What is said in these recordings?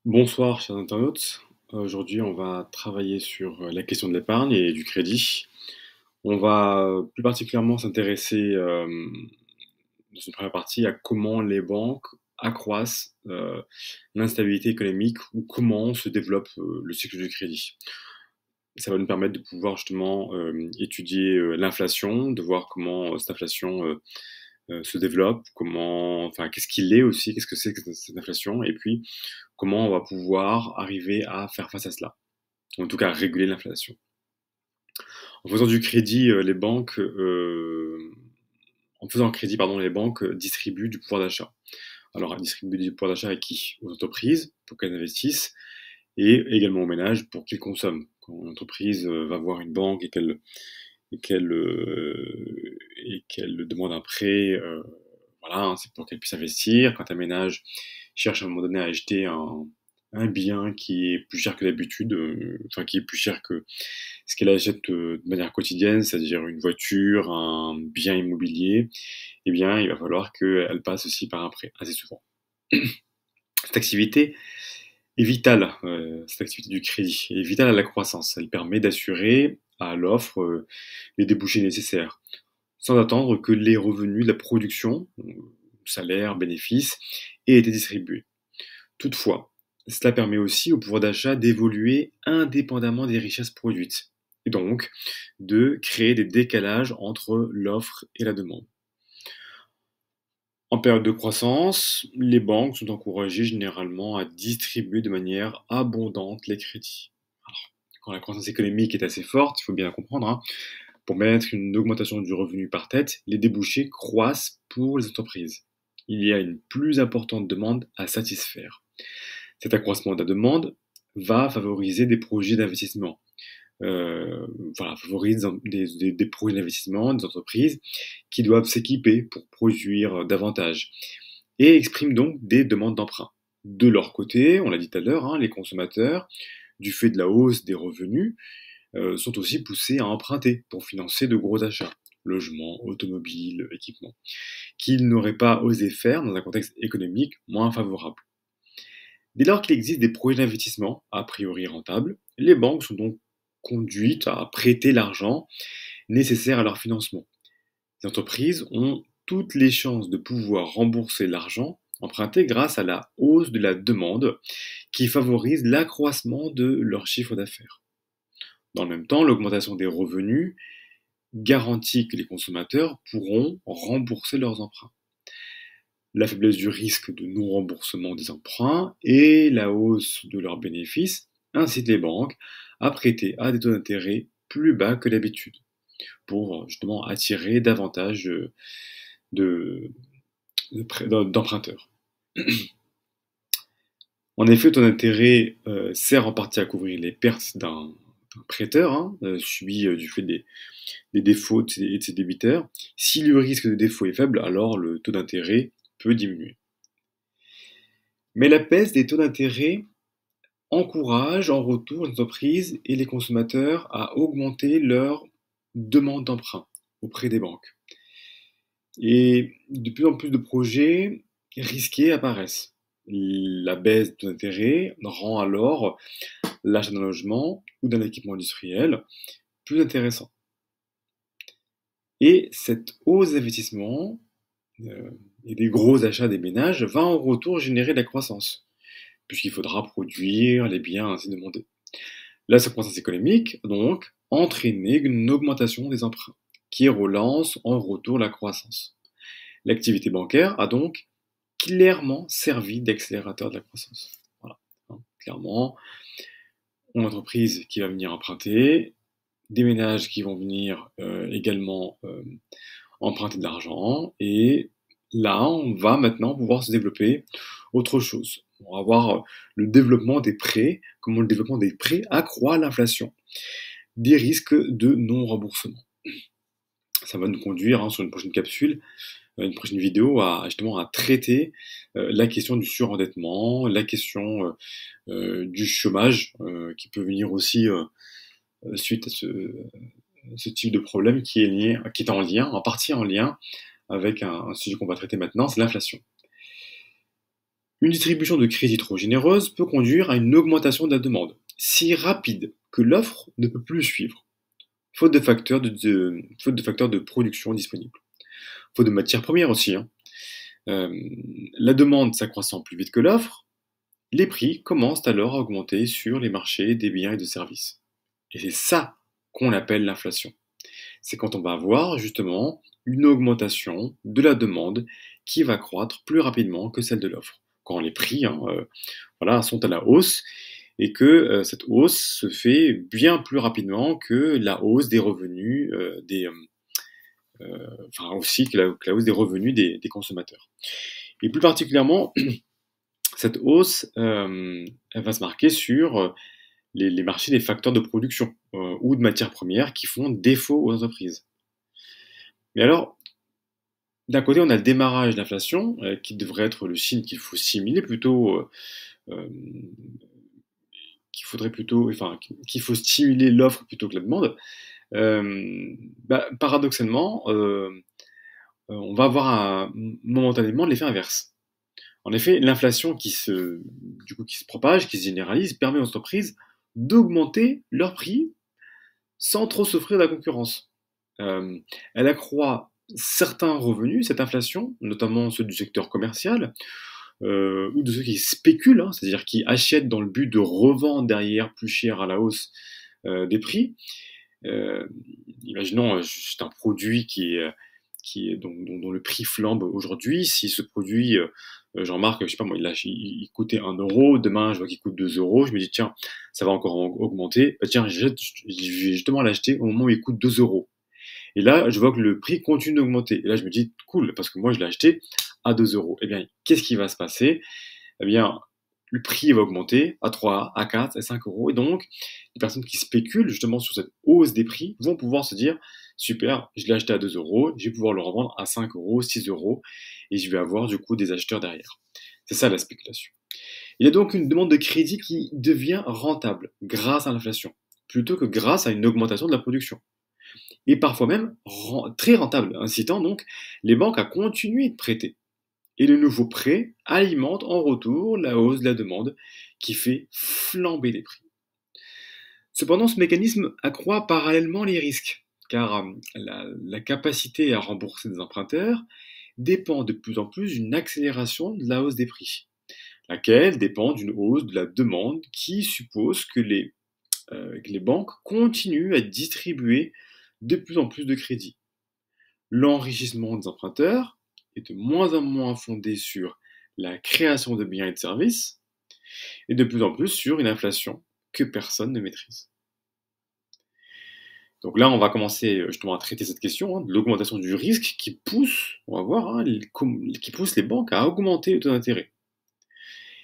Bonsoir, chers internautes. Aujourd'hui, on va travailler sur la question de l'épargne et du crédit. On va plus particulièrement s'intéresser dans une première partie à comment les banques accroissent l'instabilité économique ou comment se développe le cycle du crédit. Ça va nous permettre de pouvoir justement étudier l'inflation, de voir comment cette inflation se développe, qu'est-ce qu'il est aussi, qu'est-ce que c'est que cette inflation, et puis comment on va pouvoir arriver à faire face à cela, ou en tout cas à réguler l'inflation. En faisant du crédit, en faisant un crédit, pardon, les banques distribuent du pouvoir d'achat. Alors, elles distribuent du pouvoir d'achat à qui? Aux entreprises, pour qu'elles investissent, et également aux ménages pour qu'ils consomment. Quand une entreprise va voir une banque et qu'elle demande un prêt, voilà, hein, c'est pour qu'elle puisse investir. Quand un ménage cherche à un moment donné à acheter un bien qui est plus cher que d'habitude, enfin qui est plus cher que ce qu'elle achète de manière quotidienne, c'est-à-dire une voiture, un bien immobilier, eh bien il va falloir qu'elle passe aussi par un prêt, assez souvent. Cette activité est vitale, cette activité du crédit est vitale à la croissance. Elle permet d'assurer à l'offre les débouchés nécessaires, sans attendre que les revenus de la production, salaire, bénéfices, aient été distribués. Toutefois, cela permet aussi au pouvoir d'achat d'évoluer indépendamment des richesses produites, et donc de créer des décalages entre l'offre et la demande. En période de croissance, les banques sont encouragées généralement à distribuer de manière abondante les crédits. Alors, quand la croissance économique est assez forte, il faut bien la comprendre, hein, pour mettre une augmentation du revenu par tête, les débouchés croissent pour les entreprises. Il y a une plus importante demande à satisfaire. Cet accroissement de la demande va favoriser des projets d'investissement. Favorise des projets d'investissement, des entreprises qui doivent s'équiper pour produire davantage et expriment donc des demandes d'emprunt. De leur côté, on l'a dit tout à l'heure, hein, les consommateurs, du fait de la hausse des revenus, sont aussi poussés à emprunter pour financer de gros achats, logements, automobiles, équipements, qu'ils n'auraient pas osé faire dans un contexte économique moins favorable. Dès lors qu'il existe des projets d'investissement, a priori rentables, les banques sont donc conduites à prêter l'argent nécessaire à leur financement. Les entreprises ont toutes les chances de pouvoir rembourser l'argent emprunté grâce à la hausse de la demande qui favorise l'accroissement de leur chiffre d'affaires. Dans le même temps, l'augmentation des revenus garantit que les consommateurs pourront rembourser leurs emprunts. La faiblesse du risque de non-remboursement des emprunts et la hausse de leurs bénéfices incitent les banques à prêter à des taux d'intérêt plus bas que d'habitude pour justement attirer davantage d'emprunteurs. En effet, le taux d'intérêt sert en partie à couvrir les pertes d'un prêteur subi du fait des défauts et de ses débiteurs. Si le risque de défaut est faible, alors le taux d'intérêt peut diminuer. Mais la baisse des taux d'intérêt encourage en retour les entreprises et les consommateurs à augmenter leur demande d'emprunt auprès des banques. Et de plus en plus de projets risqués apparaissent. La baisse des taux d'intérêt rend alors l'achat d'un logement ou d'un équipement industriel plus intéressant. Et cette hausse d'investissement et des gros achats des ménages va en retour générer de la croissance, puisqu'il faudra produire les biens ainsi demandés. La croissance économique a donc entraîné une augmentation des emprunts, qui relance en retour la croissance. L'activité bancaire a donc clairement servi d'accélérateur de la croissance. Voilà, hein, clairement, une entreprise qui va venir emprunter, des ménages qui vont venir également emprunter de l'argent, et là, on va maintenant pouvoir se développer autre chose. On va avoir le développement des prêts, comment le développement des prêts accroît l'inflation, des risques de non-remboursement. Ça va nous conduire sur une prochaine capsule, une prochaine vidéo à justement à traiter la question du surendettement, la question du chômage qui peut venir aussi suite à ce type de problème qui est en lien, en partie en lien avec un sujet qu'on va traiter maintenant, c'est l'inflation. Une distribution de crédit trop généreuse peut conduire à une augmentation de la demande, si rapide que l'offre ne peut plus suivre, faute de facteurs de production disponibles. Faute de matières premières aussi, hein. Euh, la demande s'accroissant plus vite que l'offre, les prix commencent alors à augmenter sur les marchés des biens et de services. Et c'est ça qu'on appelle l'inflation. C'est quand on va avoir justement une augmentation de la demande qui va croître plus rapidement que celle de l'offre. Quand les prix voilà, sont à la hausse et que cette hausse se fait bien plus rapidement que la hausse des revenus enfin aussi que la hausse des revenus des consommateurs. Et plus particulièrement, cette hausse, elle va se marquer sur les marchés des facteurs de production ou de matières premières qui font défaut aux entreprises. Mais alors, d'un côté, on a le démarrage de l'inflation qui devrait être le signe qu'il faut stimuler plutôt, euh, qu'il faut stimuler l'offre plutôt que la demande. Paradoxalement, on va avoir momentanément l'effet inverse. En effet, l'inflation qui se propage, qui se généralise, permet aux entreprises d'augmenter leurs prix sans trop souffrir de la concurrence. Elle accroît certains revenus, cette inflation, notamment ceux du secteur commercial, ou de ceux qui spéculent, hein, c'est-à-dire qui achètent dans le but de revendre derrière plus cher à la hausse des prix. Imaginons juste un produit dont le prix flambe aujourd'hui. Si ce produit, Jean-Marc, je sais pas moi, il coûtait 1 euro, demain je vois qu'il coûte 2 euros, je me dis tiens, ça va encore augmenter. Bah, tiens, je vais justement l'acheter au moment où il coûte 2 euros. Et là, je vois que le prix continue d'augmenter. Et là, je me dis cool, parce que moi je l'ai acheté à 2 euros. Eh bien, qu'est-ce qui va se passer? Eh bien, le prix va augmenter à 3, à 4, à 5 euros. Et donc, les personnes qui spéculent justement sur cette hausse des prix vont pouvoir se dire, super, je l'ai acheté à 2 euros, je vais pouvoir le revendre à 5 euros, 6 euros, et je vais avoir du coup des acheteurs derrière. C'est ça la spéculation. Il y a donc une demande de crédit qui devient rentable grâce à l'inflation, plutôt que grâce à une augmentation de la production. Et parfois même très rentable, incitant donc les banques à continuer de prêter. Et le nouveau prêt alimente en retour la hausse de la demande qui fait flamber les prix. Cependant, ce mécanisme accroît parallèlement les risques, car la capacité à rembourser des emprunteurs dépend de plus en plus d'une accélération de la hausse des prix, laquelle dépend d'une hausse de la demande qui suppose que les banques continuent à distribuer de plus en plus de crédits. L'enrichissement des emprunteurs est de moins en moins fondé sur la création de biens et de services, et de plus en plus sur une inflation que personne ne maîtrise. Donc là, on va commencer justement à traiter cette question de l'augmentation du risque qui pousse, on va voir, qui pousse les banques à augmenter le taux d'intérêt.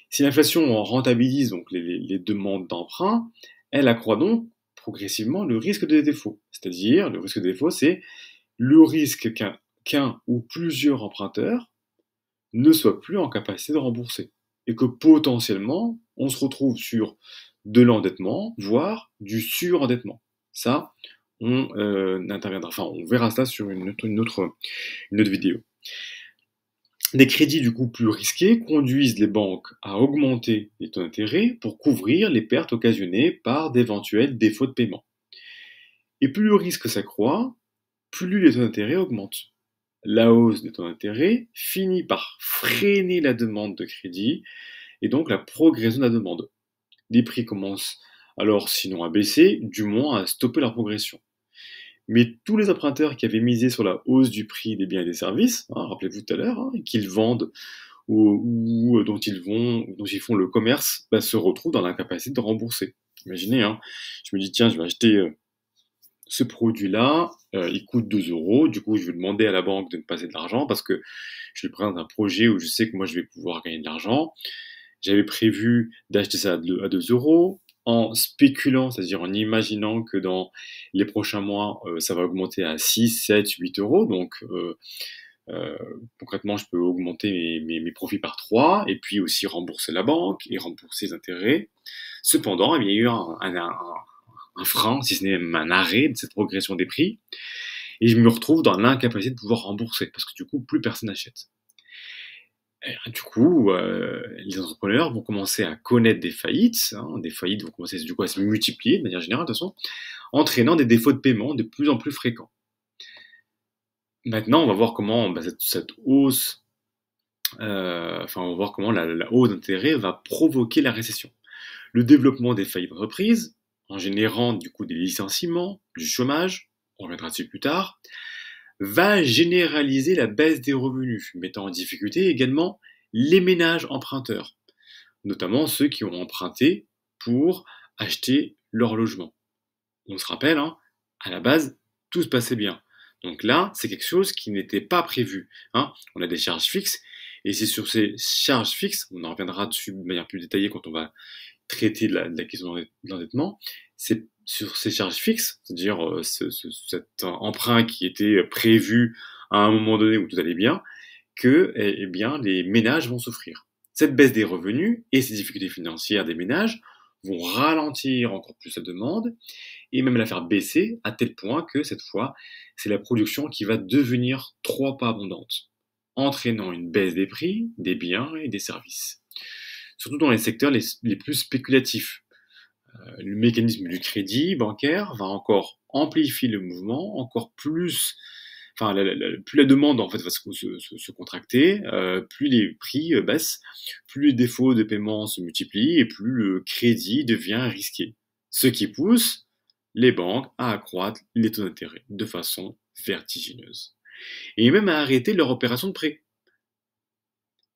Si l'inflation rentabilise donc les demandes d'emprunt, elle accroît donc progressivement le risque de défaut. C'est-à-dire, le risque de défaut, c'est le risque qu'un ou plusieurs emprunteurs ne soient plus en capacité de rembourser. Et que potentiellement, on se retrouve sur de l'endettement, voire du surendettement. Ça, on verra ça sur une autre vidéo. Des crédits du coup plus risqués conduisent les banques à augmenter les taux d'intérêt pour couvrir les pertes occasionnées par d'éventuels défauts de paiement. Et plus le risque s'accroît, plus les taux d'intérêt augmentent. La hausse des taux d'intérêt finit par freiner la demande de crédit et donc la progression de la demande. Les prix commencent alors sinon à baisser, du moins à stopper leur progression. Mais tous les emprunteurs qui avaient misé sur la hausse du prix des biens et des services, rappelez-vous tout à l'heure, qu'ils vendent ou dont ils font le commerce, se retrouvent dans l'incapacité de rembourser. Imaginez, je me dis tiens, je vais acheter ce produit-là, il coûte 2 euros, du coup je vais demander à la banque de me passer de l'argent parce que je lui présente un projet où je sais que moi je vais pouvoir gagner de l'argent. J'avais prévu d'acheter ça à 2 euros, en spéculant, c'est-à-dire en imaginant que dans les prochains mois, ça va augmenter à 6, 7, 8 euros. Donc concrètement, je peux augmenter mes profits par 3 et puis aussi rembourser la banque et rembourser les intérêts. Cependant, il y a eu un frein, si ce n'est même un arrêt de cette progression des prix. Et je me retrouve dans l'incapacité de pouvoir rembourser parce que du coup, plus personne n'achète. Du coup, les entrepreneurs vont commencer à connaître des faillites, hein, des faillites vont commencer du coup à se multiplier de manière générale de toute façon, entraînant des défauts de paiement de plus en plus fréquents. Maintenant, on va voir comment cette hausse, on va voir comment la hausse d'intérêt va provoquer la récession. Le développement des faillites d'entreprise, en générant du coup des licenciements, du chômage, on reviendra dessus plus tard, va généraliser la baisse des revenus, mettant en difficulté également les ménages emprunteurs, notamment ceux qui ont emprunté pour acheter leur logement. On se rappelle, hein, à la base, tout se passait bien. Donc là, c'est quelque chose qui n'était pas prévu, hein. On a des charges fixes, et c'est sur ces charges fixes, on en reviendra dessus de manière plus détaillée quand on va traiter de la question de l'endettement, c'est sur ces charges fixes, c'est-à-dire cet emprunt qui était prévu à un moment donné où tout allait bien, que bien, les ménages vont souffrir. Cette baisse des revenus et ces difficultés financières des ménages vont ralentir encore plus la demande et même la faire baisser à tel point que cette fois, c'est la production qui va devenir trop abondante, entraînant une baisse des prix des biens et des services. Surtout dans les secteurs les plus spéculatifs. Le mécanisme du crédit bancaire va encore amplifier le mouvement, encore plus, plus la demande en fait va se contracter, plus les prix baissent, plus les défauts de paiement se multiplient et plus le crédit devient risqué. Ce qui pousse les banques à accroître les taux d'intérêt de façon vertigineuse. Et même à arrêter leur opération de prêt.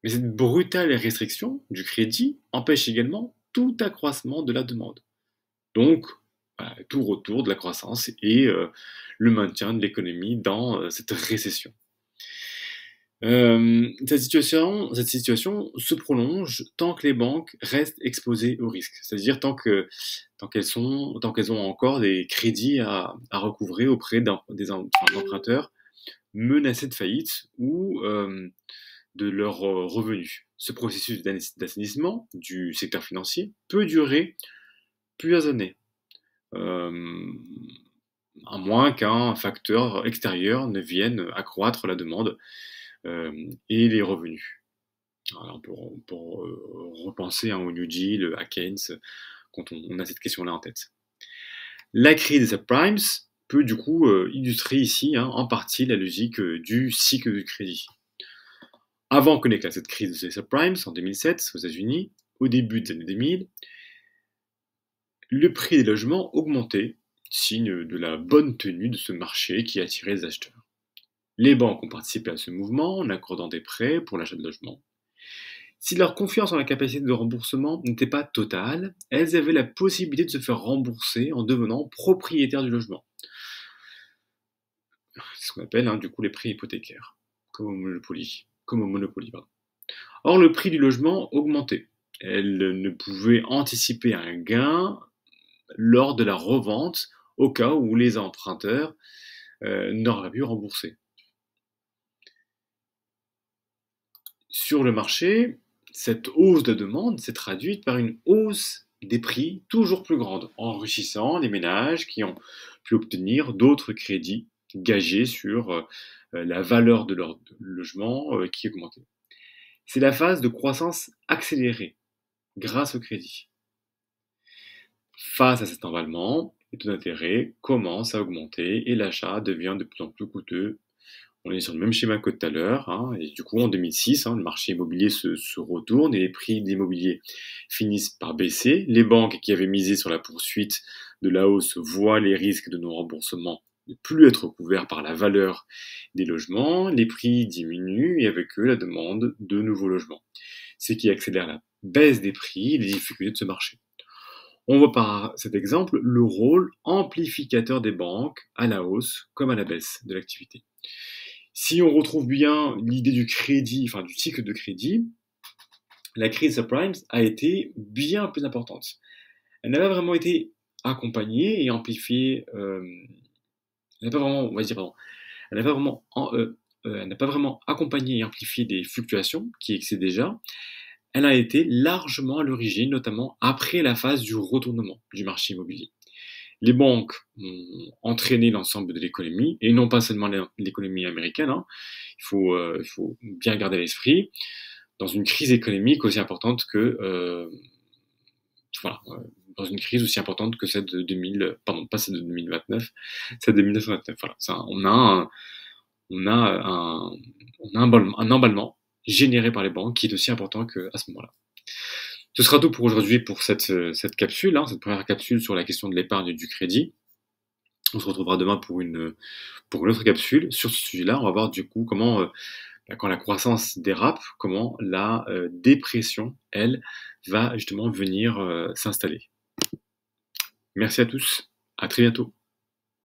Mais cette brutale restriction du crédit empêche également tout accroissement de la demande. Donc, tout retour de la croissance et le maintien de l'économie dans cette récession. Cette situation se prolonge tant que les banques restent exposées au risque, c'est-à-dire tant qu'elles ont encore des crédits à recouvrer auprès des emprunteurs menacés de faillite ou de leurs revenus. Ce processus d'assainissement du secteur financier peut durer plusieurs années, à moins qu'un facteur extérieur ne vienne accroître la demande et les revenus. Voilà, pour repenser au New Deal, à Keynes, quand on a cette question-là en tête. La crise des subprimes peut du coup illustrer ici en partie la logique du cycle du crédit. Avant que n'éclate cette crise des subprimes, en 2007 aux États-Unis, au début des années 2000, le prix des logements augmentait, signe de la bonne tenue de ce marché qui attirait les acheteurs. Les banques ont participé à ce mouvement en accordant des prêts pour l'achat de logements. Si leur confiance en la capacité de remboursement n'était pas totale, elles avaient la possibilité de se faire rembourser en devenant propriétaires du logement. C'est ce qu'on appelle du coup les prêts hypothécaires, comme au Monopoly. Or, le prix du logement augmentait. Elles ne pouvaient anticiper un gain lors de la revente au cas où les emprunteurs n'auraient pas pu rembourser. Sur le marché, cette hausse de demande s'est traduite par une hausse des prix toujours plus grande, enrichissant les ménages qui ont pu obtenir d'autres crédits gagés sur la valeur de leur logement qui augmentait. C'est la phase de croissance accélérée grâce au crédit. Face à cet emballement, les taux d'intérêt commencent à augmenter et l'achat devient de plus en plus coûteux. On est sur le même schéma que tout à l'heure, et du coup en 2006, le marché immobilier se retourne et les prix d'immobilier finissent par baisser. Les banques qui avaient misé sur la poursuite de la hausse voient les risques de non-remboursement ne plus être couverts par la valeur des logements, les prix diminuent et avec eux la demande de nouveaux logements, ce qui accélère la baisse des prix et les difficultés de ce marché. On voit par cet exemple le rôle amplificateur des banques à la hausse comme à la baisse de l'activité. Si on retrouve bien l'idée du crédit, du cycle de crédit, la crise subprime a été bien plus importante. Elle n'a pas vraiment été accompagnée et amplifiée. Elle n'a pas vraiment, on va dire, pardon, elle n'a pas vraiment accompagné et amplifié des fluctuations qui existaient déjà. Elle a été largement à l'origine, notamment après la phase du retournement du marché immobilier. Les banques ont entraîné l'ensemble de l'économie, et non pas seulement l'économie américaine, il faut bien garder à l'esprit. dans une crise économique aussi importante que, voilà, dans une crise aussi importante que celle de 2000, pardon, pas celle de 2029, celle de 1929. Voilà, on a un, un emballement généré par les banques qui est aussi important qu'à ce moment-là. Ce sera tout pour aujourd'hui pour cette capsule, hein, cette première capsule sur la question de l'épargne et du crédit. On se retrouvera demain pour une autre capsule sur ce sujet-là. On va voir du coup comment, quand la croissance dérape, comment la dépression, elle, va justement venir s'installer. Merci à tous, à très bientôt.